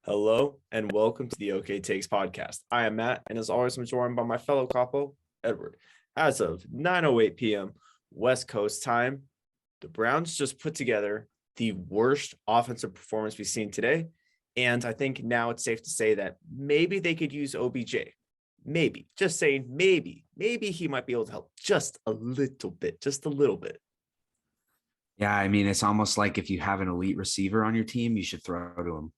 Hello and welcome to the OK Takes podcast. I am Matt, and as always, I'm joined by my fellow capo, Edward. As of 9:08 p.m. West Coast time, the Browns just put together the worst offensive performance we've seen today, and I think now it's safe to say that maybe they could use OBJ. Maybe, just saying, maybe he might be able to help just a little bit, just a little bit. Yeah, I mean, it's almost like if you have an elite receiver on your team, you should throw to him.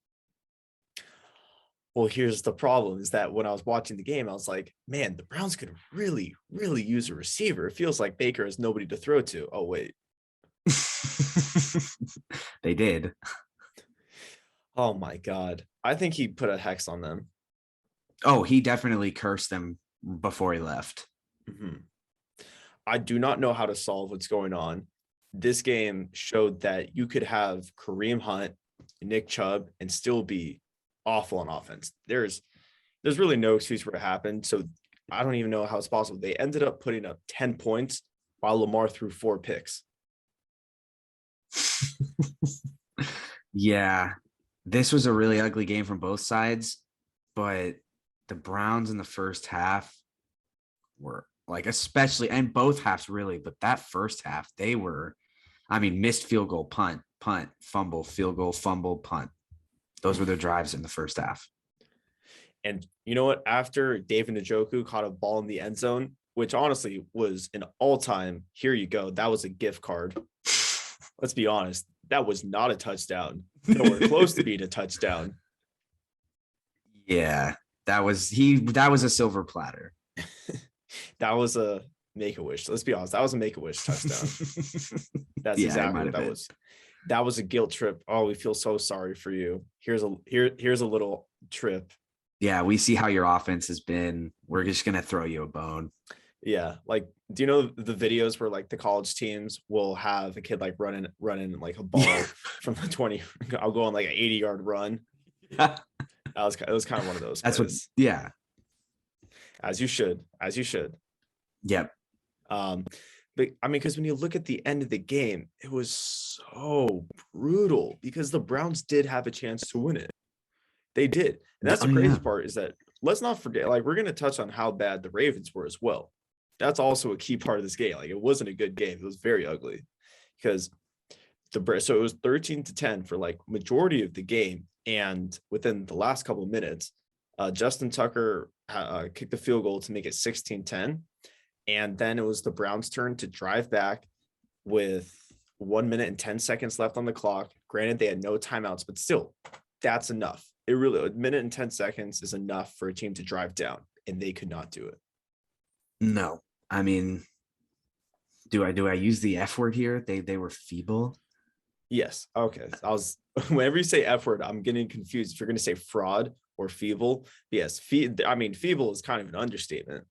Well, here's the problem is that when I was watching the game, I was like, man, the Browns could really use a receiver. It feels like Baker has nobody to throw to. Oh, wait. They did. Oh, my God. I think he put a hex on them. Oh, he definitely cursed them before he left. Mm-hmm. I do not know how to solve what's going on. This game showed that you could have Kareem Hunt, Nick Chubb, and still be awful on offense. There's really no excuse for it happened. So I don't even know how it's possible. They ended up putting up 10 points while Lamar threw 4 picks. Yeah, this was a really ugly game from both sides, but the Browns in the first half were like, especially, and both halves really, but that first half, they were, missed field goal, punt, fumble, field goal, fumble, punt. Those were their drives in the first half. And you know what? After David Njoku caught a ball in the end zone, which honestly was an all-time, here you go, that was a gift card. Let's be honest. That was not a touchdown. Nowhere close to being a touchdown. Yeah, that was a silver platter. That was a make-a-wish. Let's be honest. That was a make-a-wish touchdown. That's exactly what that was. That was a guilt trip. Oh, we feel so sorry for you. Here's a little trip. Yeah, we see how your offense has been. We're just gonna throw you a bone. Yeah, like, do you know the videos where like the college teams will have a kid like running like a ball from the 20? I'll go on like an 80-yard run. Yeah, it was kind of one of those. That's plays. Yeah. As you should. Yep. But I mean, because when you look at the end of the game, it was so brutal because the Browns did have a chance to win it. They did. And that's the crazy part is that let's not forget, like, we're going to touch on how bad the Ravens were as well. That's also a key part of this game. Like, it wasn't a good game. It was very ugly because so it was 13-10 for like majority of the game. And within the last couple of minutes, Justin Tucker kicked the field goal to make it 16-10. And then it was the Browns' turn to drive back with 1 minute and 10 seconds left on the clock. Granted, they had no timeouts, but still, that's enough. A minute and 10 seconds is enough for a team to drive down, and they could not do it. No, I mean, do I use the F word here? They were feeble. Yes. Okay. Whenever you say F word, I'm getting confused if you're going to say fraud or feeble. Yes. Feeble is kind of an understatement.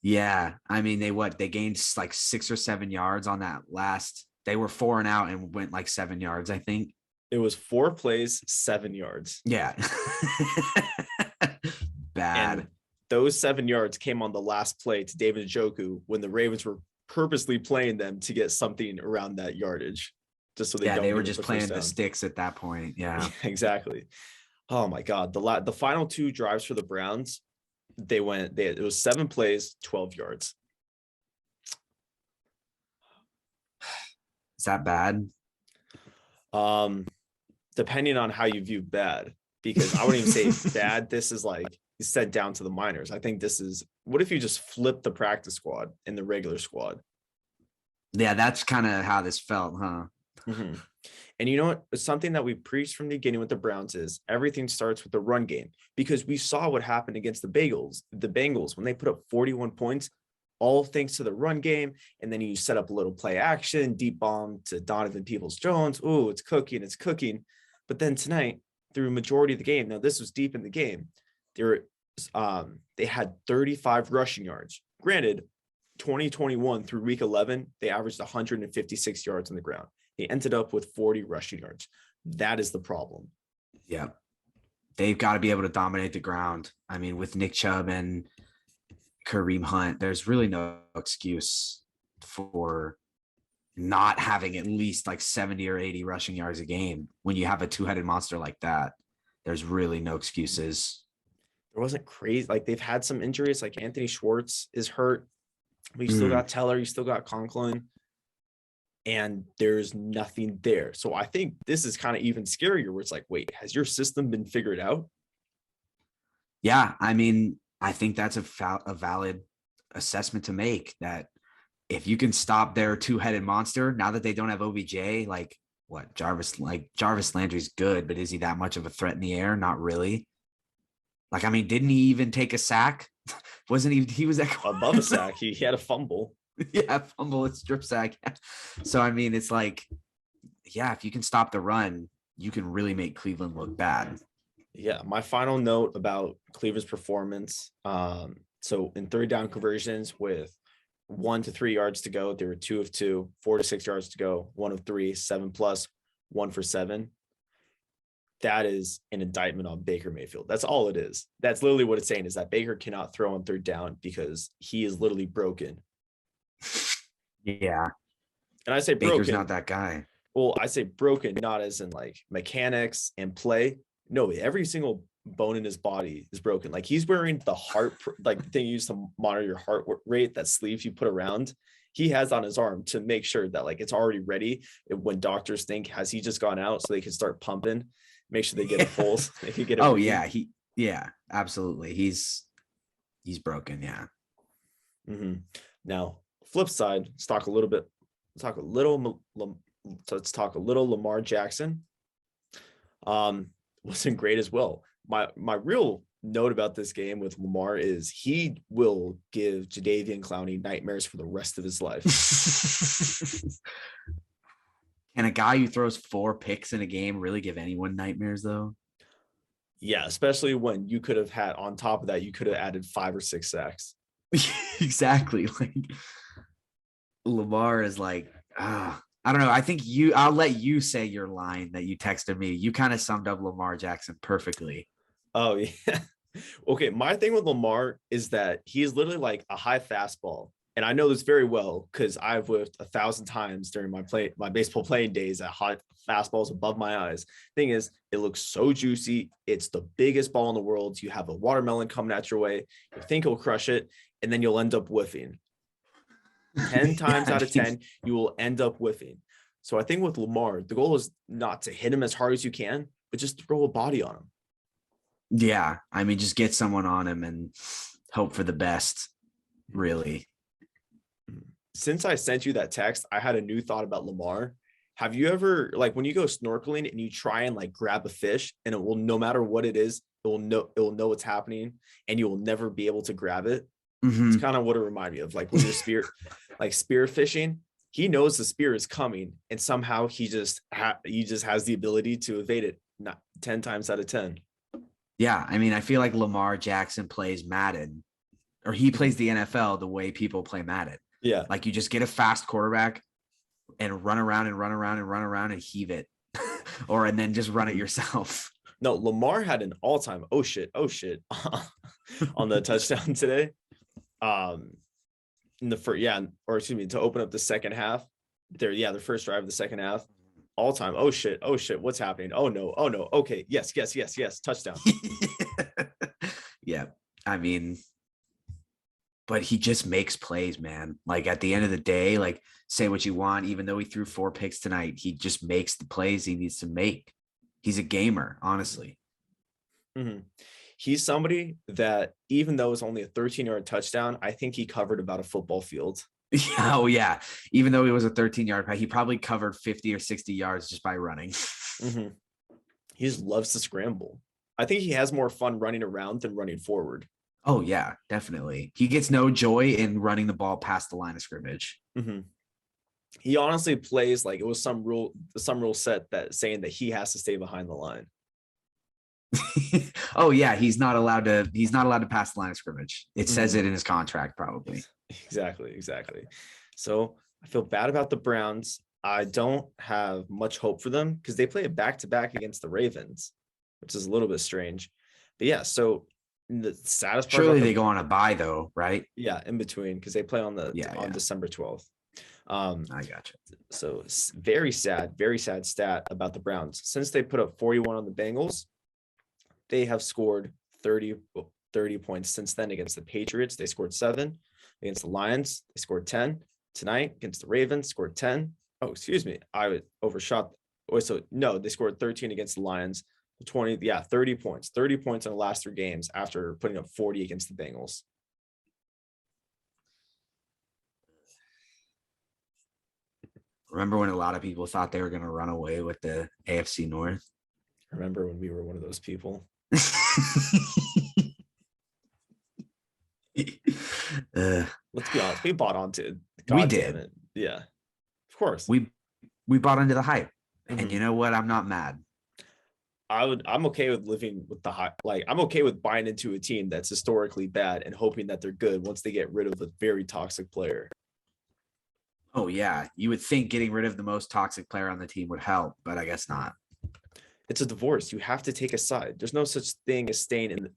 Yeah, I mean, they gained like 6 or 7 yards on that last. They were 4 and out and went like 7 yards, I think. It was 4 plays, 7 yards. Yeah. Bad. And those 7 yards came on the last play to David Njoku when the Ravens were purposely playing them to get something around that yardage. Just so they were just playing the sticks at that point. Yeah, exactly. Oh my God. The final 2 drives for the Browns, it was 7 plays, 12 yards. Is that bad? Depending on how you view bad, because I wouldn't even say bad. This is like sent down to the minors. I think this is, what if you just flip the practice squad and the regular squad? Yeah, that's kind of how this felt, huh? Mm-hmm. And you know what? Something that we preached from the beginning with the Browns is everything starts with the run game, because we saw what happened against the Bengals when they put up 41 points, all thanks to the run game. And then you set up a little play action, deep bomb to Donovan Peoples-Jones. Oh, it's cooking. But then tonight, through majority of the game, now this was deep in the game, they had 35 rushing yards. Granted, 2021 through week 11, they averaged 156 yards on the ground. They ended up with 40 rushing yards. That is the problem. Yeah. They've got to be able to dominate the ground. I mean, with Nick Chubb and Kareem Hunt, there's really no excuse for not having at least like 70 or 80 rushing yards a game when you have a 2-headed monster like that. there's really no excuses. There wasn't crazy. Like they've had some injuries, like Anthony Schwartz is hurt. But you still got Teller, you still got Conklin, and there's nothing there. So I think this is kind of even scarier where it's like, wait, has your system been figured out? Yeah, I mean, I think that's a valid assessment to make, that if you can stop their two-headed monster, now that they don't have OBJ, like what Jarvis Landry's good, but is he that much of a threat in the air? Not really. Like, I mean, didn't he even take a sack? Wasn't he was above a sack? He had a fumble. Yeah, fumble, a strip sack. So I mean, it's like, yeah, if you can stop the run, you can really make Cleveland look bad. Yeah, my final note about Cleveland's performance. So in third down conversions with 1 to 3 yards to go, they were 2 of 2, 4 to 6 yards to go, 1 of 3, 7+, 1 for 7. That is an indictment on Baker Mayfield. That's all it is. That's literally what it's saying, is that Baker cannot throw on third down because he is literally broken. Yeah. And I say Baker's broken. not that guy. Well, I say broken, not as in like mechanics and play. No, every single bone in his body is broken. Like he's wearing the heart, like the thing you use to monitor your heart rate, that sleeve you put around. He has on his arm to make sure that like it's already ready when doctors think, has he just gone out, so they can start pumping, make sure they get a pulse. They can get yeah, absolutely. He's broken. Yeah. Mm-hmm. Now, flip side, let's talk a little Lamar Jackson. Wasn't great as well. My real note about this game with Lamar is he will give Jadeveon Clowney nightmares for the rest of his life. Can a guy who throws 4 picks in a game really give anyone nightmares, though? Yeah, especially when you could have had, on top of that, you could have added 5 or 6 sacks. Exactly. Like Lamar is like, I don't know. I think I'll let you say your line that you texted me. You kind of summed up Lamar Jackson perfectly. Oh, yeah. Okay. My thing with Lamar is that he's literally like a high fastball. And I know this very well because I've whiffed 1,000 times during my baseball playing days at high fastballs above my eyes. Thing is, it looks so juicy. It's the biggest ball in the world. You have a watermelon coming at your way. You think he'll crush it, and then you'll end up whiffing. 10 times out of 10, you will end up whiffing. So I think with Lamar, the goal is not to hit him as hard as you can, but just throw a body on him. Yeah. I mean, just get someone on him and hope for the best, really. Since I sent you that text, I had a new thought about Lamar. Have you ever, like when you go snorkeling and you try and like grab a fish, and it will, no matter what it is, it will know what's happening and you will never be able to grab it? Mm-hmm. It's kind of what it reminded me of. Like when you're spear fishing, he knows the spear is coming and somehow he just has the ability to evade it, not 10 times out of 10. Yeah. I mean, I feel like Lamar Jackson plays Madden, or he plays the NFL the way people play Madden. Yeah. Like you just get a fast quarterback and run around and heave it and then just run it yourself. No, Lamar had an all-time oh shit on the touchdown today. To open up the second half. The first drive of the second half. All-time oh shit, what's happening? Oh no, okay, yes, touchdown. Yeah, I mean, but he just makes plays, man. Like at the end of the day, like say what you want, even though he threw 4 picks tonight, he just makes the plays he needs to make. He's a gamer, honestly. Mm-hmm. He's somebody that, even though it's only a 13-yard touchdown, I think he covered about a football field. Oh yeah. Even though it was a 13-yard pass, he probably covered 50 or 60 yards just by running. Mm-hmm. He just loves to scramble. I think he has more fun running around than running forward. Oh yeah, definitely. He gets no joy in running the ball past the line of scrimmage. Mm-hmm. He honestly plays like it was some rule set that saying that he has to stay behind the line. Oh yeah, he's not allowed to pass the line of scrimmage. It says it in his contract, probably. Exactly. So I feel bad about the Browns. I don't have much hope for them because they play a back-to-back against the Ravens, which is a little bit strange. But yeah, so the saddest part. Surely they go on a bye though, right? Yeah, in between, because they play on December 12th. I gotcha. So very sad stat about the Browns. Since they put up 41 on the Bengals, they have scored 30 points since then against the Patriots. They scored 7 against the Lions. They scored 10 tonight against the Ravens, scored 10. Oh, excuse me. I overshot. Oh, so no, they scored 13 against the Lions. 20, 30 points. 30 points in the last 3 games after putting up 40 against the Bengals. Remember when a lot of people thought they were going to run away with the AFC North? Remember when we were one of those people? Let's be honest. We bought onto it. We did. It. Yeah, of course. We bought into the hype. Mm-hmm. And you know what? I'm not mad. I'm okay with living with the hype. Like, I'm okay with buying into a team that's historically bad and hoping that they're good once they get rid of a very toxic player. Oh, yeah. You would think getting rid of the most toxic player on the team would help, but I guess not. It's a divorce. You have to take a side. There's no such thing as staying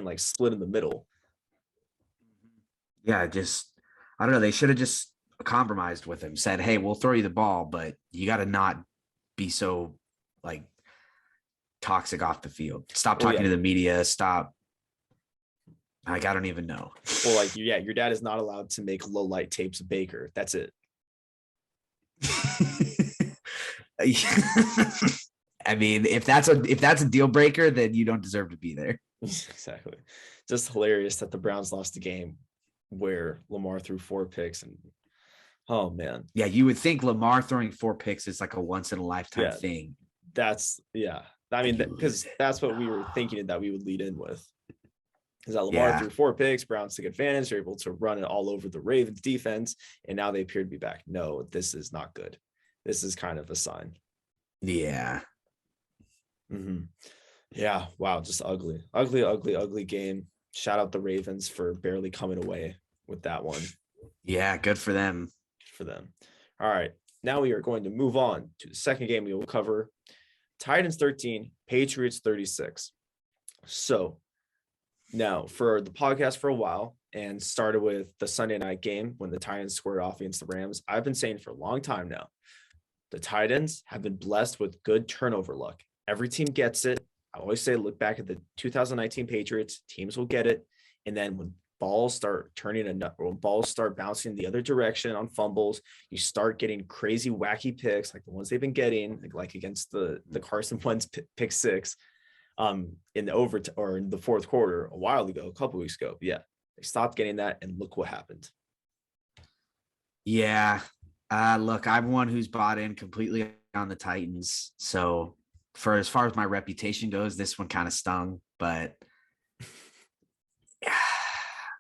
like split in the middle. Yeah, I don't know. They should have just compromised with him, said, hey, we'll throw you the ball, but you got to not be so like toxic off the field. Stop talking to the media. Stop. Like, I don't even know. Well, like, your dad is not allowed to make low light tapes of Baker. That's it. I mean, if that's a deal breaker, then you don't deserve to be there. Exactly. Just hilarious that the Browns lost the game where Lamar threw 4 picks, and oh man. Yeah, you would think Lamar throwing 4 picks is like a once in a lifetime thing. I mean, because that's what we were thinking that we would lead in with. Is that Lamar threw 4 picks, Browns took advantage, they're able to run it all over the Ravens defense, and now they appear to be back. No, this is not good. This is kind of a sign. Yeah. Mm-hmm. Yeah. Wow. Just ugly game. Shout out the Ravens for barely coming away with that one. Yeah. Good for them. All right. Now we are going to move on to the second game we will cover. Titans 13, Patriots 36. So now for the podcast for a while, and started with the Sunday night game when the Titans squared off against the Rams. I've been saying for a long time now, the Titans have been blessed with good turnover luck. Every team gets it. I always say, look back at the 2019 Patriots. Teams will get it. And then when balls start when balls start bouncing the other direction on fumbles, you start getting crazy, wacky picks like the ones they've been getting, like against the Carson Wentz pick 6 in the fourth quarter a couple weeks ago. Yeah, they stopped getting that, and look what happened. Yeah. Look, I'm one who's bought in completely on the Titans. So for as far as my reputation goes, this one kind of stung, but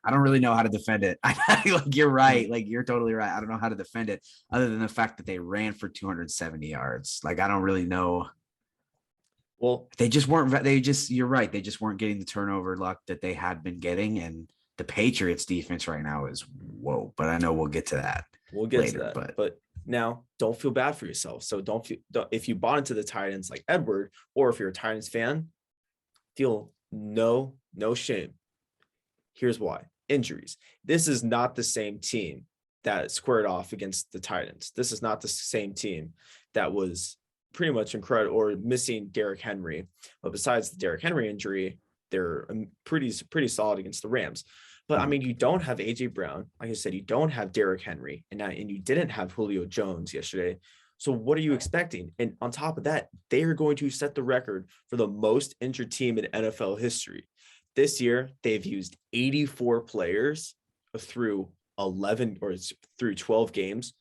I don't really know how to defend it. Like, you're right. Like, you're totally right. I don't know how to defend it other than the fact that they ran for 270 yards. Like, I don't really know. Well, you're right. They just weren't getting the turnover luck that they had been getting. And the Patriots defense right now is whoa, but I know we'll get to that. We'll get later, to that. But now don't feel bad for yourself. So if you bought into the Titans like Edward, or if you're a Titans fan, feel no shame. Here's why. Injuries. This is not the same team that squared off against the Titans. This is not the same team that was pretty much incredible or missing Derrick Henry. But besides the Derrick Henry injury, they're pretty solid against the Rams. But I mean, you don't have AJ Brown. Like I said, you don't have Derrick Henry, and you didn't have Julio Jones yesterday. So what are you expecting? And on top of that, they are going to set the record for the most injured team in NFL history. This year, they've used 84 players through 12 games.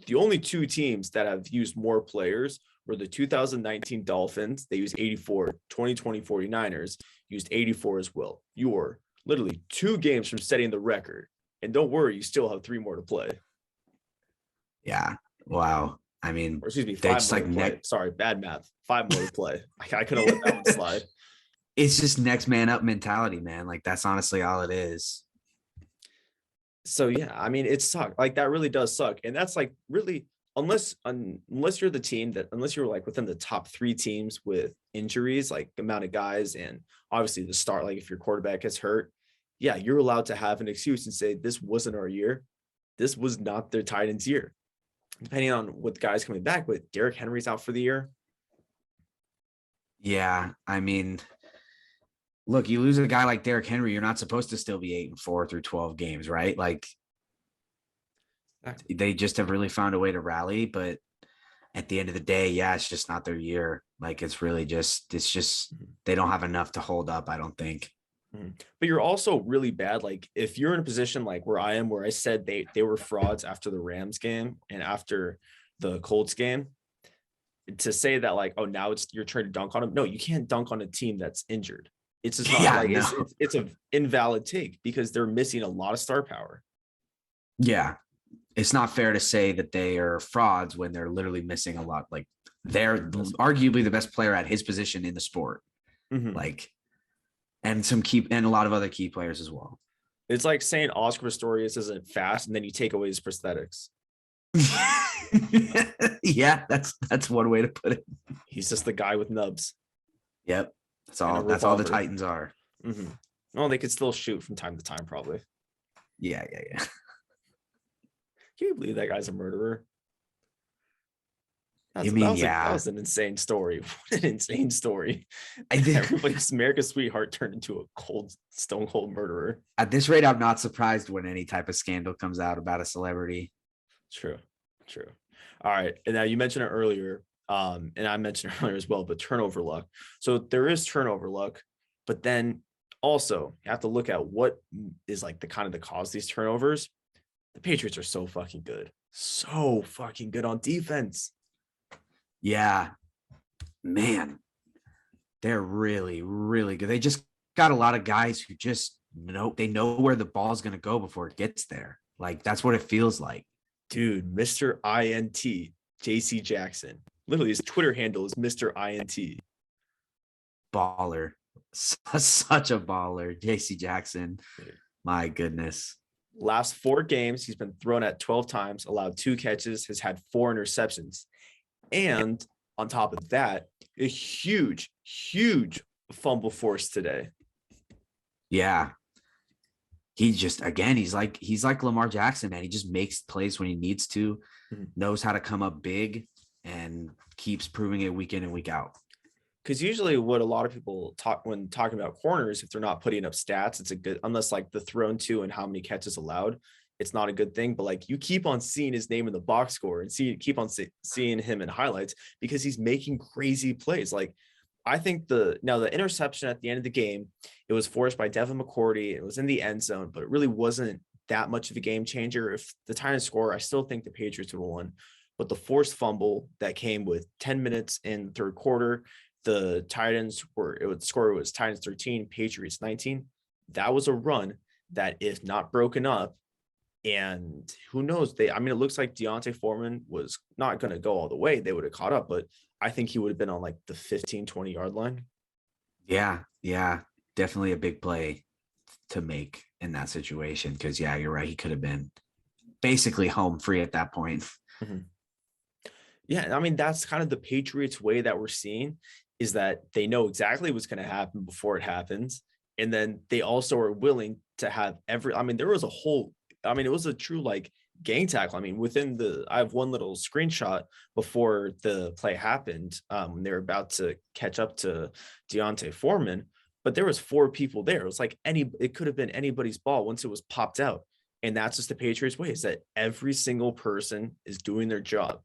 The only 2 teams that have used more players were the 2019 Dolphins. They used 84. 2020 49ers used 84 as well. You're literally 2 games from setting the record. And don't worry, you still have 3 more to play. Yeah. Wow. I mean, or excuse me, 5 more to play. Sorry, bad math. 5 more to play. I couldn't let that one slide. It's just next man up mentality, man. Like, that's honestly all it is. So yeah, I mean, it sucks. Like, that really does suck. And that's like really, unless you're the team unless you're like within the top 3 teams with injuries, like the amount of guys, and obviously the start, like if your quarterback gets hurt, yeah, you're allowed to have an excuse and say, this wasn't our year. This was not their Titans year. Depending on what guys coming back with, Derrick Henry's out for the year. Yeah. I mean, look, you lose a guy like Derrick Henry, you're not supposed to still be 8-4 through 12 games, right? Like they just have really found a way to rally, but at the end of the day, yeah, it's just not their year. Like it's just they don't have enough to hold up, I don't think. But you're also really bad. Like if you're in a position like where I am, where I said they were frauds after the Rams game and after the Colts game, to say that like, oh, now it's your turn to dunk on them. No, you can't dunk on a team that's injured. It's just not Yeah, like no. it's an invalid take because they're missing a lot of star power. Yeah. It's not fair to say that they are frauds when they're literally missing a lot. Like they're arguably the best player at his position in the sport. Like, and a lot of other key players as well. It's like saying Oscar Pistorius isn't fast and then you take away his prosthetics. Yeah, that's one way to put it. He's just the guy with nubs. Yep. That's all the Titans are. Well, they could still shoot from time to time, probably. Yeah. Can you believe that guy's a murderer? That was an insane story. What an insane story. I think everybody's America's sweetheart turned into a stone cold murderer. At this rate, I'm not surprised when any type of scandal comes out about a celebrity. True. All right. And now you mentioned it earlier, and I mentioned it earlier as well, but turnover luck. So there is turnover luck, but then also you have to look at what is like the cause of these turnovers. The Patriots are so fucking good on defense. Yeah, man, they're really, really good. They just got a lot of guys who just know where the ball's going to go before it gets there. Like that's what it feels like. Dude, Mr. INT, JC Jackson. Literally his Twitter handle is Mr. INT. Baller. Such a baller, JC Jackson. My goodness. Last 4 games, he's been thrown at 12 times, allowed 2 catches, has had 4 interceptions. And on top of that, a huge fumble force today. Yeah. He just, again, he's like Lamar Jackson, man. He just makes plays when he needs to, knows how to come up big, and keeps proving it week in and week out. Because usually what a lot of people talk when talking about corners, if they're not putting up stats, it's a good, unless like the thrown to and how many catches allowed, it's not a good thing. But like you keep on seeing his name in the box score and keep on seeing him in highlights because he's making crazy plays. Like I think the interception at the end of the game, it was forced by Devin McCourty. It was in the end zone, but it really wasn't that much of a game changer. If the Titans score, I still think the Patriots would have won. But the forced fumble that came with 10 minutes in the third quarter, the Titans score was Titans 13, Patriots 19. That was a run that, if not broken up, and who knows, it looks like Deontay Foreman was not going to go all the way. They would have caught up, but I think he would have been on like the 15, 20 yard line. Yeah. Definitely a big play to make in that situation. Cause yeah, you're right. He could have been basically home free at that point. Yeah. That's kind of the Patriots way that we're seeing, is that they know exactly what's going to happen before it happens. And then they also are willing to have there was it was a true like gang tackle. I have one little screenshot before the play happened. They were about to catch up to Deontay Foreman, but there was 4 people there. It was like it could have been anybody's ball once it was popped out. And that's just the Patriots way, is that every single person is doing their job.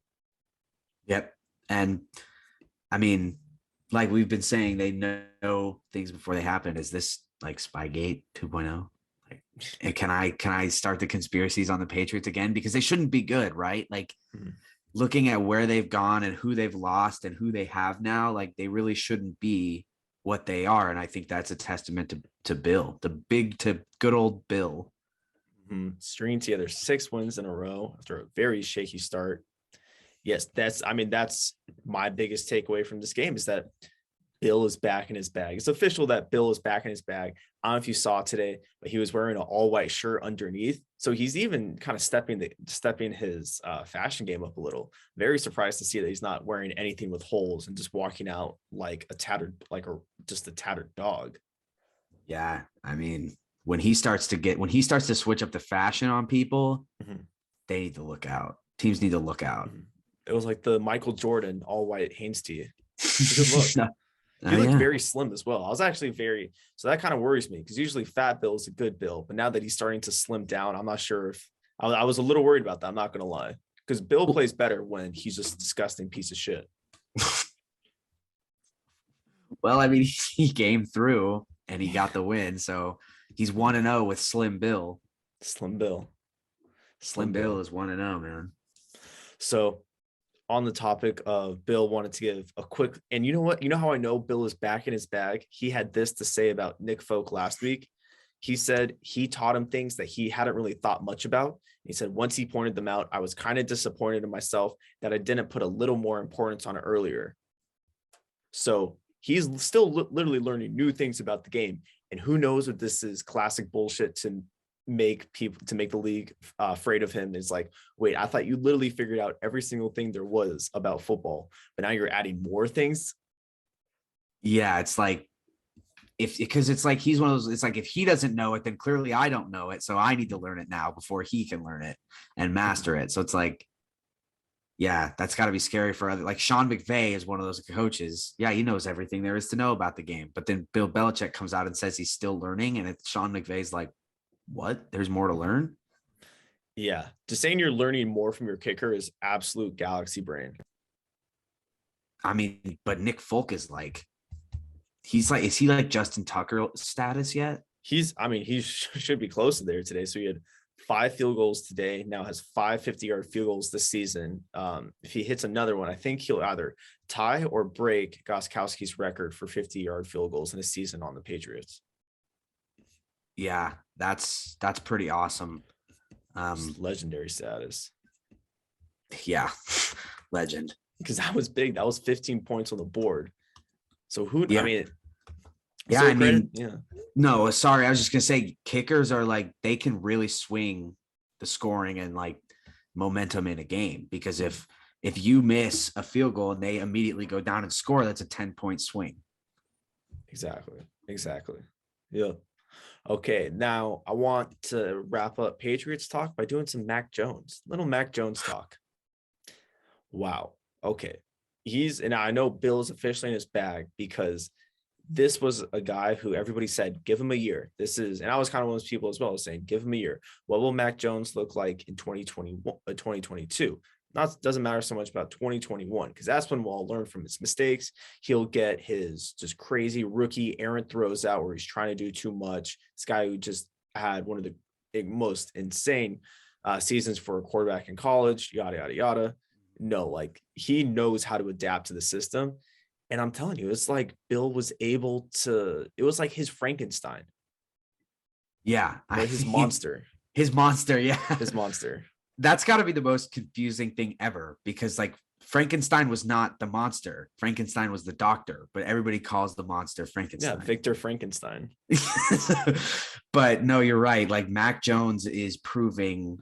Yep. And like we've been saying, they know things before they happen. Is this like Spygate 2.0? Like, can I start the conspiracies on the Patriots again? Because they shouldn't be good, right? Like looking at where they've gone and who they've lost and who they have now, like they really shouldn't be what they are. And I think that's a testament to Bill, to good old Bill. Stringing together 6 wins in a row after a very shaky start. Yes, that's my biggest takeaway from this game, is that Bill is back in his bag. It's official that Bill is back in his bag. I don't know if you saw today, but he was wearing an all-white shirt underneath. So he's even kind of stepping his fashion game up a little. Very surprised to see that he's not wearing anything with holes and just walking out like a tattered dog. Yeah, when he starts to switch up the fashion on people, they need to look out. Teams need to look out. It was like the Michael Jordan all-white Hanes tee. Good look. He looked very slim as well. I was actually so that kind of worries me because usually fat Bill is a good Bill, but now that he's starting to slim down, I'm not sure if I was a little worried about that. I'm not going to lie, because Bill plays better when he's just a disgusting piece of shit. Well, I mean, he came through and he got the win. So he's 1-0 with Slim Bill. Slim Bill. Slim Bill is 1-0, man. So on the topic of Bill wanted to give a quick, and you know what? You know how I know Bill is back in his bag? He had this to say about Nick Folk last week. He said he taught him things that he hadn't really thought much about. He said, once he pointed them out, I was kind of disappointed in myself that I didn't put a little more importance on it earlier. So he's still literally learning new things about the game. And who knows if this is classic bullshit to make the league afraid of him. Is like, wait, I thought you literally figured out every single thing there was about football, but now you're adding more things. Yeah, it's like, because it's like he's one of those, it's like if he doesn't know it, then clearly I don't know it. So I need to learn it now before he can learn it and master it. So it's like, yeah, that's got to be scary for other, like Sean McVay is one of those coaches. Yeah, he knows everything there is to know about the game. But then Bill Belichick comes out and says he's still learning. And it's Sean McVay's like, what? There's more to learn? Yeah. Just saying you're learning more from your kicker is absolute galaxy brain. I mean, but Nick Folk is like, is he like Justin Tucker status yet? He should be close to there today. So he had 5 field goals today, now has 5 50-yard field goals this season. If he hits another one, I think he'll either tie or break Gostkowski's record for 50-yard field goals in a season on the Patriots. Yeah, that's pretty awesome. Legendary status. Yeah, legend. Because that was big. That was 15 points on the board. So who? Yeah. I mean, yeah, so I mean, yeah. No, sorry. I was just gonna say kickers are like, they can really swing the scoring and like momentum in a game, because if you miss a field goal and they immediately go down and score, that's a 10-point swing. Exactly. Yeah. Okay, now I want to wrap up Patriots talk by doing some Mac Jones. Little Mac Jones talk. Wow. Okay. And I know Bill's officially in his bag, because this was a guy who everybody said, give him a year. And I was kind of one of those people as well, saying, give him a year. What will Mac Jones look like in 2022? Doesn't matter so much about 2021, because that's when we'll all learn from his mistakes. He'll get his just crazy rookie errant throws out where he's trying to do too much. This guy who just had one of the most insane seasons for a quarterback in college, yada, yada, yada. No, like he knows how to adapt to the system. And I'm telling you, it's like Bill was able to, it was like his Frankenstein. Yeah. His monster. His monster. Yeah. His monster. That's got to be the most confusing thing ever, because like Frankenstein was not the monster. Frankenstein was the doctor, but everybody calls the monster Frankenstein. Yeah, Victor Frankenstein. But no, you're right. Like Mac Jones is proving,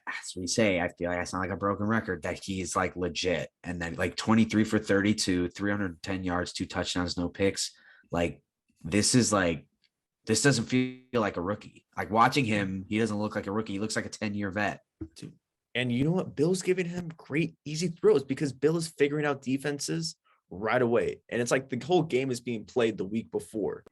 as we say, I feel like I sound like a broken record, that he's like legit. And then like 23 for 32, 310 yards, 2 touchdowns, no picks. Like this doesn't feel like a rookie. Like watching him, he doesn't look like a rookie. He looks like a 10-year vet. Dude. And you know what? Bill's giving him great, easy throws, because Bill is figuring out defenses right away. And it's like the whole game is being played the week before.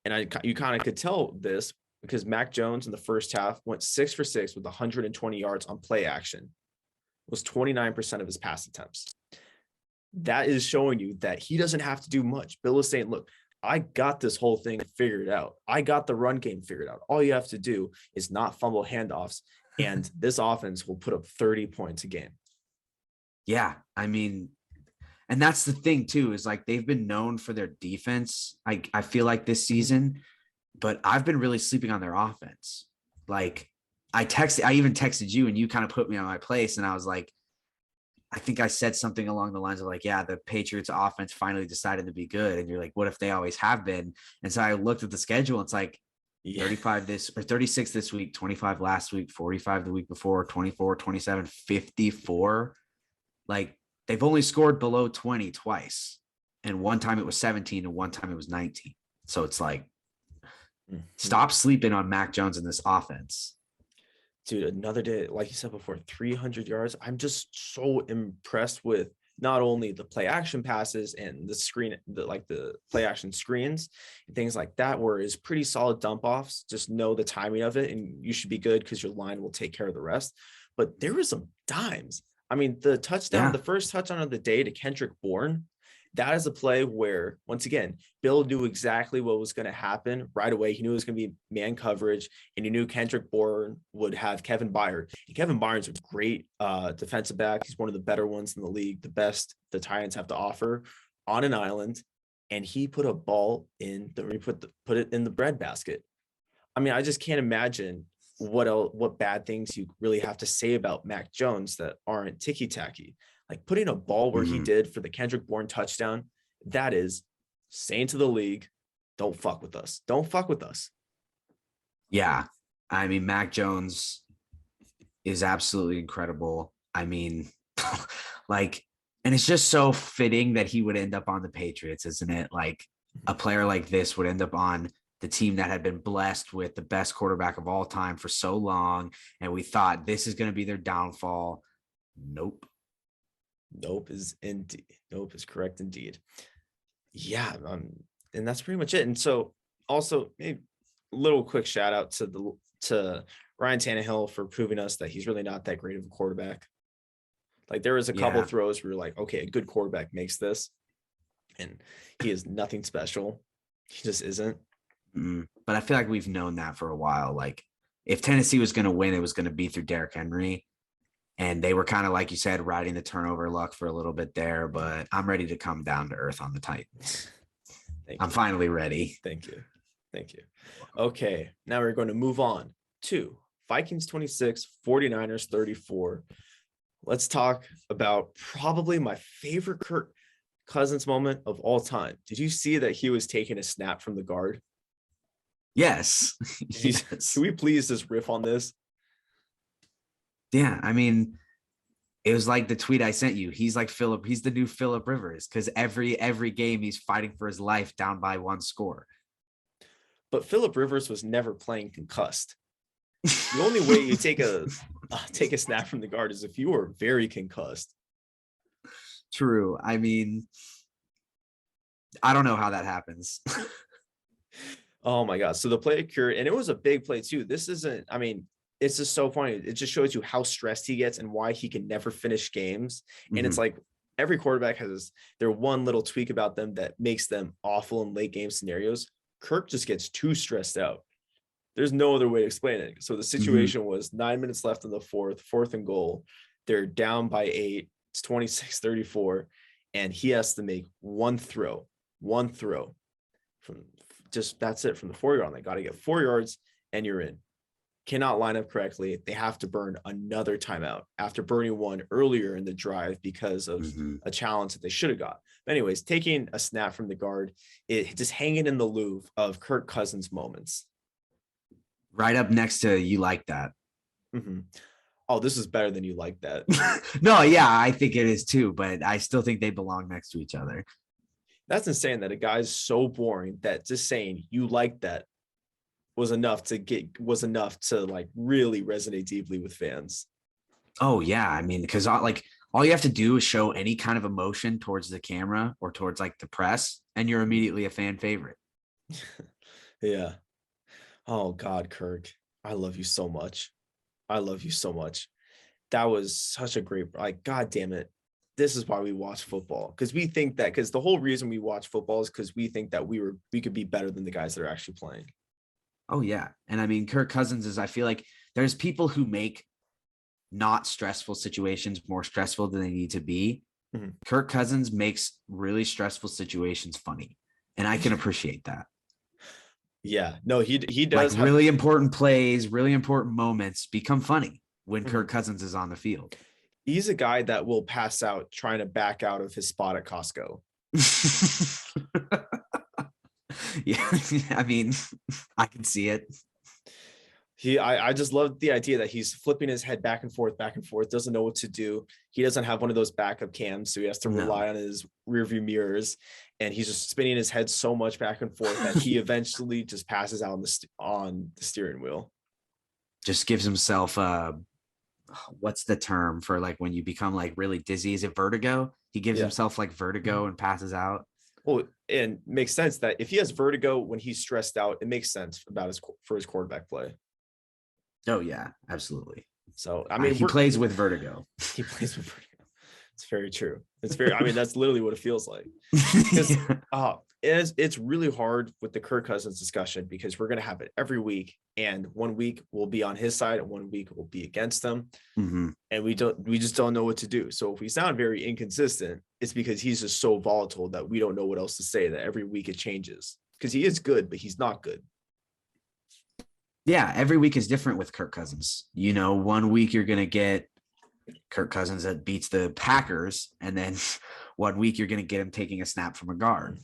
And you kind of could tell this because Mac Jones in the first half went 6 for 6 with 120 yards on play action. It was 29% of his pass attempts. That is showing you that he doesn't have to do much. Bill is saying, look, I got this whole thing figured out. I got the run game figured out. All you have to do is not fumble handoffs, and this offense will put up 30 points a game. Yeah, I mean, and that's the thing too, is like they've been known for their defense. I feel like this season, but I've been really sleeping on their offense. Like I even texted you, and you kind of put me on my place, and I was like, I think I said something along the lines of like, yeah, the Patriots offense finally decided to be good. And you're like, what if they always have been? And so I looked at the schedule. It's like 36 this week, 25 last week, 45 the week before, 24, 27, 54. Like they've only scored below 20 twice. And one time it was 17 and one time it was 19. So it's like, stop sleeping on Mac Jones in this offense. Dude, another day, like you said before, 300 yards. I'm just so impressed with not only the play action passes and the screen, the play action screens and things like that, where it's pretty solid dump offs. Just know the timing of it, and you should be good because your line will take care of the rest. But there was some dimes. I mean, the touchdown, the first touchdown of the day to Kendrick Bourne, that is a play where, once again, Bill knew exactly what was going to happen right away. He knew it was going to be man coverage, and he knew Kendrick Bourne would have Kevin Byard. And Kevin Byard's a great defensive back. He's one of the better ones in the league, the best the Titans have to offer on an island. And he put a ball in put it in the breadbasket. I mean, I just can't imagine what bad things you really have to say about Mac Jones that aren't ticky-tacky. Like putting a ball where he did for the Kendrick Bourne touchdown, that is saying to the league, don't fuck with us. Don't fuck with us. Yeah. I mean, Mac Jones is absolutely incredible. I mean, like, and it's just so fitting that he would end up on the Patriots, isn't it? Like a player like this would end up on the team that had been blessed with the best quarterback of all time for so long. And we thought this is going to be their downfall. Nope. Nope is correct indeed. Yeah, and that's pretty much it. And so also a little quick shout out to Ryan Tannehill for proving us that he's really not that great of a quarterback. Like there was a couple throws where you're like, okay, a good quarterback makes this, and he is nothing special. He just isn't. But I feel like we've known that for a while. Like if Tennessee was going to win, it was going to be through Derrick Henry. And they were kind of, like you said, riding the turnover luck for a little bit there, but I'm ready to come down to earth on the Titans. I'm finally ready. Thank you. Okay, now we're going to move on to Vikings 26, 49ers 34. Let's talk about probably my favorite Kirk Cousins moment of all time. Did you see that he was taking a snap from the guard? Yes. Can we please just riff on this? Yeah, I mean, it was like the tweet I sent you. He's like Philip. He's the new Philip Rivers because every game he's fighting for his life down by one score. But Philip Rivers was never playing concussed. The only way you take a snap from the guard is if you were very concussed. True. I mean, I don't know how that happens. Oh my God. So the play occurred, and it was a big play too. This isn't, I mean, it's just so funny. It just shows you how stressed he gets and why he can never finish games. And it's like every quarterback has their one little tweak about them that makes them awful in late game scenarios. Kirk just gets too stressed out. There's no other way to explain it. So the situation was 9 minutes left in the fourth and goal. They're down by 8. It's 26-34. And he has to make one throw from just, that's it, from the 4-yard line. They got to get 4 yards and you're in. Cannot line up correctly. They have to burn another timeout after burning one earlier in the drive because of a challenge that they should have got. But anyways, taking a snap from the guard, it just hanging in the Louvre of Kirk Cousins moments. Right up next to you like that. Oh, this is better than you like that. No, yeah, I think it is too, but I still think they belong next to each other. That's insane that a guy's so boring that just saying you like that was enough to like really resonate deeply with fans. Oh yeah. I mean, because like all you have to do is show any kind of emotion towards the camera or towards like the press, and you're immediately a fan favorite. Yeah. Oh God, Kirk, I love you so much. That was such a great, like, God damn it. This is why we watch football. Because we think that, because the whole reason we watch football is because we think that we could be better than the guys that are actually playing. Oh yeah. And I mean, Kirk Cousins is, I feel like there's people who make not stressful situations more stressful than they need to be. Kirk Cousins makes really stressful situations funny. And I can appreciate that. Yeah, no, he does. Like really important plays, really important moments become funny when Kirk Cousins is on the field. He's a guy that will pass out trying to back out of his spot at Costco. Yeah, I mean, I can see it. I just love the idea that he's flipping his head back and forth, doesn't know what to do. He doesn't have one of those backup cams, so he has to rely on his rearview mirrors, and he's just spinning his head so much back and forth that he eventually just passes out on the steering wheel. Just gives himself what's the term for like when you become like really dizzy? Is it vertigo? He gives Yeah. himself like vertigo and passes out. Well, and makes sense that if he has vertigo when he's stressed out, it makes sense for his quarterback play. Oh yeah, absolutely. So I mean, he plays with vertigo. He plays with vertigo. It's very true. It's very. I mean, that's literally what it feels like. Because it's really hard with the Kirk Cousins discussion because we're gonna have it every week, and 1 week will be on his side, and 1 week will be against them, and we just don't know what to do. So if we sound very inconsistent, it's because he's just so volatile that we don't know what else to say. That every week it changes because he is good, but he's not good. Yeah, every week is different with Kirk Cousins. 1 week you're gonna get Kirk Cousins that beats the Packers, and then 1 week you're going to get him taking a snap from a guard.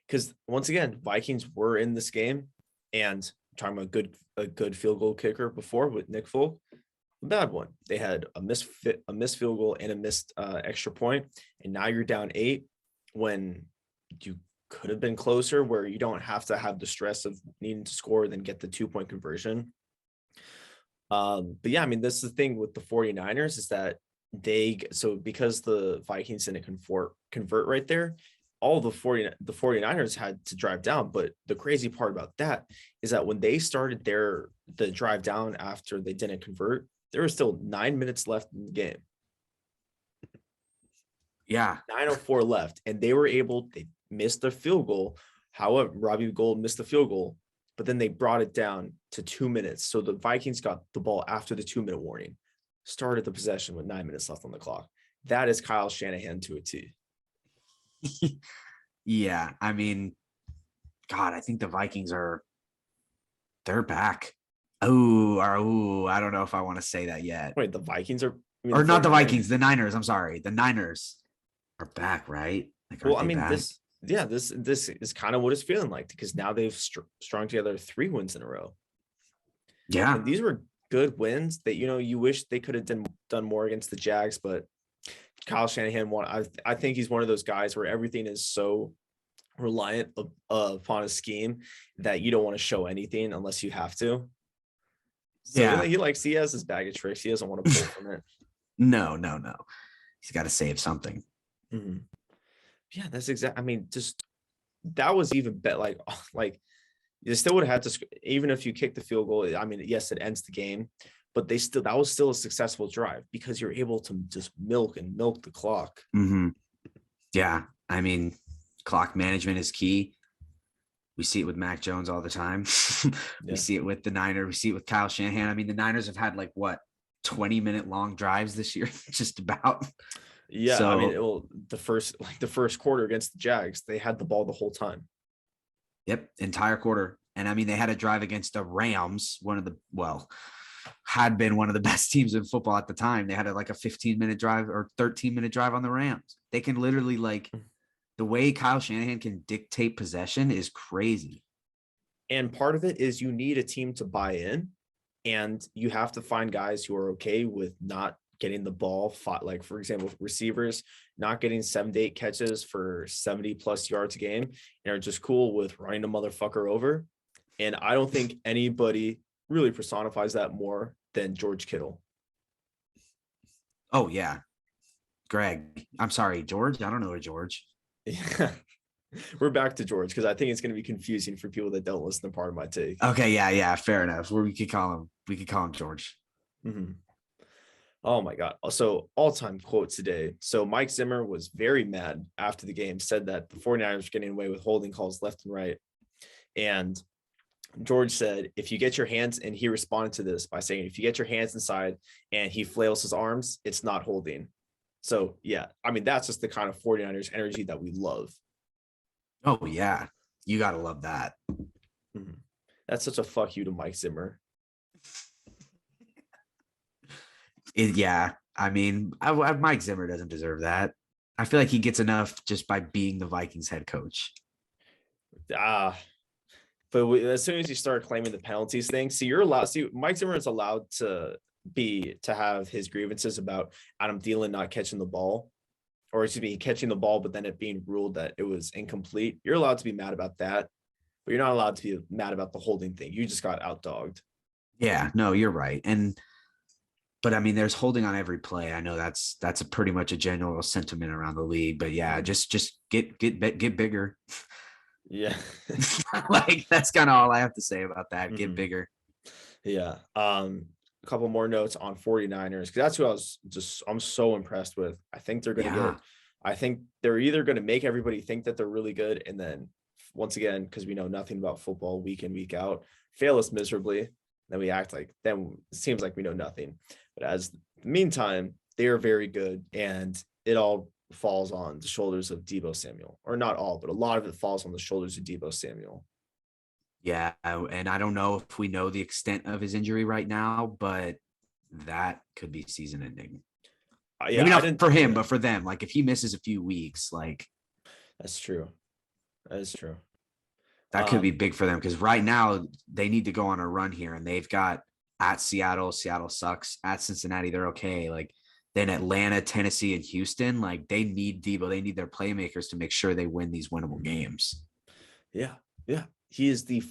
Because once again, Vikings were in this game, and talking about a good field goal kicker before with Nick Folk, a bad one. They had a missed field goal and a missed extra point, and now you're down 8 when you could have been closer, where you don't have to have the stress of needing to score, then get the 2-point conversion. But yeah, I mean, this is the thing with the 49ers is that because the Vikings didn't convert right there, all the 49ers had to drive down. But the crazy part about that is that when they started the drive down after they didn't convert, there was still 9 minutes left in the game. Yeah. 9:04 left. And they missed the field goal. However, Robbie Gould missed the field goal, but then they brought it down to 2 minutes. So the Vikings got the ball after the 2-minute warning, started the possession with 9 minutes left on the clock. That is Kyle Shanahan to a T. Yeah. I mean, God, I think the Vikings they're back. Oh, I don't know if I want to say that yet. Wait, the Vikings are, or not the Vikings, the Niners. I'm sorry. The Niners are back, right? Well, I mean, back? This is kind of what it's feeling like, because now they've strung together 3 wins in a row. Yeah. And these were good wins that, you wish they could have done more against the Jags, but Kyle Shanahan I think he's one of those guys where everything is so reliant upon a scheme that you don't want to show anything unless you have to. So yeah, he has his bag of tricks. He doesn't want to pull from it. No. He's got to save something. Mm-hmm. Yeah, that's exactly. I mean, just that was even better. Like you still would have had to, even if you kick the field goal. I mean, yes, it ends the game, but that was still a successful drive because you're able to just milk the clock. Mm-hmm. Yeah, I mean, clock management is key. We see it with Mac Jones all the time. We see it with the Niners. We see it with Kyle Shanahan. I mean, the Niners have had 20-minute long drives this year, just about. Yeah, so, I mean, the first quarter against the Jags, they had the ball the whole time. Yep, entire quarter. And I mean, they had a drive against the Rams, had been one of the best teams in football at the time. They had a 15-minute drive or 13-minute drive on the Rams. They can literally the way Kyle Shanahan can dictate possession is crazy. And part of it is you need a team to buy in, and you have to find guys who are okay with not getting the ball, like for example, receivers not getting 7 to 8 catches for 70 plus yards a game and are just cool with running a motherfucker over. And I don't think anybody really personifies that more than George Kittle. Oh yeah. Greg. I'm sorry, George. I don't know George. Yeah. We're back to George because I think it's going to be confusing for people that don't listen to part of my take. Okay, yeah, fair enough. We could call him George. Mm-hmm. Oh my God. So all-time quote today. So Mike Zimmer was very mad after the game, said that the 49ers were getting away with holding calls left and right. And George said, if you get your hands, and he responded to this by saying, if you get your hands inside and he flails his arms, it's not holding. So yeah, I mean, that's just the kind of 49ers energy that we love. Oh yeah. You got to love that. Mm-hmm. That's such a fuck you to Mike Zimmer. Yeah, I mean, Mike Zimmer doesn't deserve that. I feel like he gets enough just by being the Vikings head coach. But as soon as you start claiming the penalties thing, Mike Zimmer is allowed to have his grievances about Adam Thielen not catching the ball, or excuse me, catching the ball, but then it being ruled that it was incomplete. You're allowed to be mad about that, but you're not allowed to be mad about the holding thing. You just got outdogged. Yeah, no, you're right. And But I mean, there's holding on every play. I know that's a pretty much a general sentiment around the league. But yeah, just get bigger. Yeah. Like that's kind of all I have to say about that. Get bigger. Yeah. A couple more notes on 49ers, because that's who I'm so impressed with. I think they're going to get, I think they're either going to make everybody think that they're really good, and then once again, because we know nothing about football week in, week out, fail us miserably. Then we act like, then it seems like we know nothing. But as the meantime, they are very good, and it all falls on the shoulders of Deebo Samuel, or not all, but a lot of it falls on the shoulders of Deebo Samuel. Yeah, and I don't know if we know the extent of his injury right now, but that could be season ending. Maybe not for him, but for them. Like if he misses a few weeks, like that's true. That is true. That could be big for them, because right now they need to go on a run here, and they've got at Seattle sucks, at Cincinnati they're okay, like then Atlanta, Tennessee, and Houston. Like they need Deebo, they need their playmakers to make sure they win these winnable games. Yeah. He's the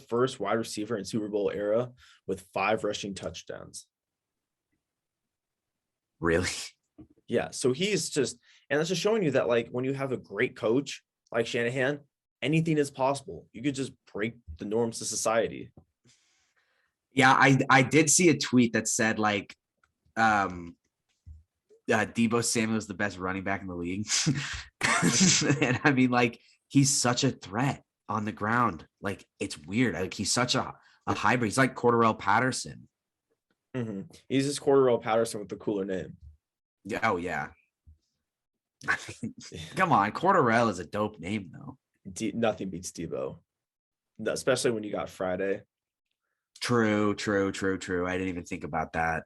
first wide receiver in Super Bowl era with 5 rushing touchdowns. Really? Yeah. So he's just, and that's just showing you that, like, when you have a great coach like Shanahan, anything is possible. You could just break the norms of society. Yeah, I did see a tweet that said like Deebo Samuel is the best running back in the league. And I mean, like, he's such a threat on the ground. Like, it's weird. Like, he's such a hybrid. He's like Cordarrelle Patterson. Mm-hmm. He's just Cordarrelle Patterson with the cooler name. Yeah. Oh, yeah. Come on. Cordarrelle is a dope name, though. Nothing beats Deebo, especially when you got Friday. True. I didn't even think about that.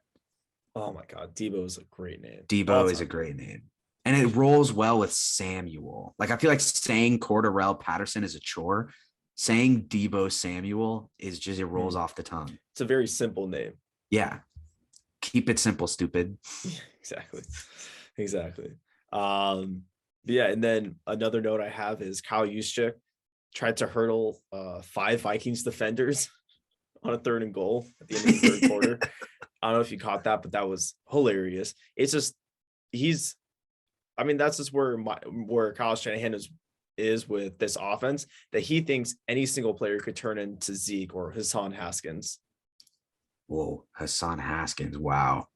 Oh, my God. Deebo is a great name. Deebo is a great name. And it rolls well with Samuel. Like, I feel like saying Cordarrelle Patterson is a chore. Saying Deebo Samuel is just, it rolls off the tongue. It's a very simple name. Yeah. Keep it simple, stupid. Yeah, exactly. Yeah, and then another note I have is Kyle Juszczyk tried to hurdle 5 Vikings defenders on a 3rd and goal at the end of the 3rd quarter. I don't know if you caught that, but that was hilarious. It's just that's just where Kyle Shanahan is with this offense, that he thinks any single player could turn into Zeke or Hassan Haskins. Whoa, Hassan Haskins. Wow.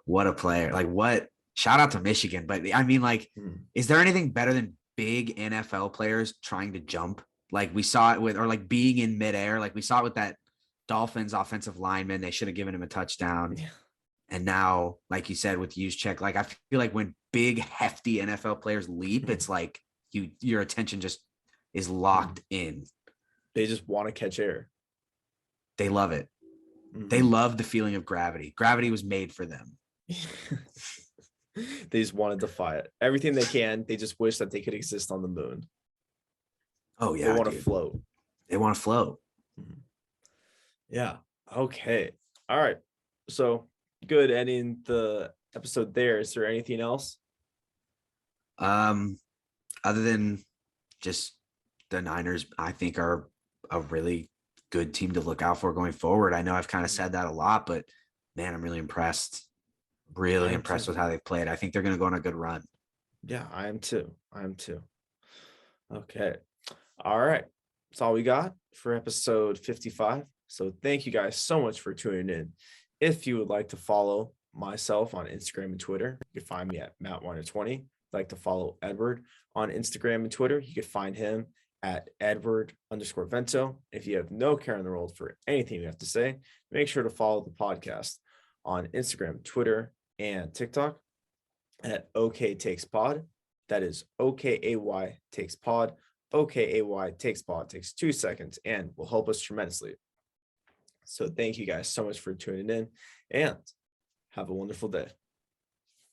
What a player. Like, what? Shout out to Michigan. But I mean, like, is there anything better than big NFL players trying to jump? Like we saw it with, or like being in midair. Like we saw it with that Dolphins offensive lineman. They should have given him a touchdown. Yeah. And now, like you said, with Juszczyk, like I feel like when big, hefty NFL players leap, it's like your attention just is locked in. They just want to catch air. They love it. They love the feeling of gravity. Gravity was made for them. They just want to defy it. Everything they can. They just wish that they could exist on the moon. Oh, yeah. They want to float. They want to float. Yeah. Okay. All right. So good ending the episode there. Is there anything else? Other than just the Niners, I think are a really good team to look out for going forward. I know I've kind of said that a lot, but man, I'm really impressed. Really impressed with how they played. I think they're going to go on a good run. Yeah, I am too. Okay. All right. That's all we got for episode 55. So thank you guys so much for tuning in. If you would like to follow myself on Instagram and Twitter, you can find me at Matt120. If you'd like to follow Edward on Instagram and Twitter, you can find him at Edward_Vento. If you have no care in the world for anything you have to say, make sure to follow the podcast on Instagram, Twitter, and TikTok at OK Takes Pod. That is OKAY Takes Pod. OKAY Takes Pod takes 2 seconds and will help us tremendously. So thank you guys so much for tuning in, and have a wonderful day.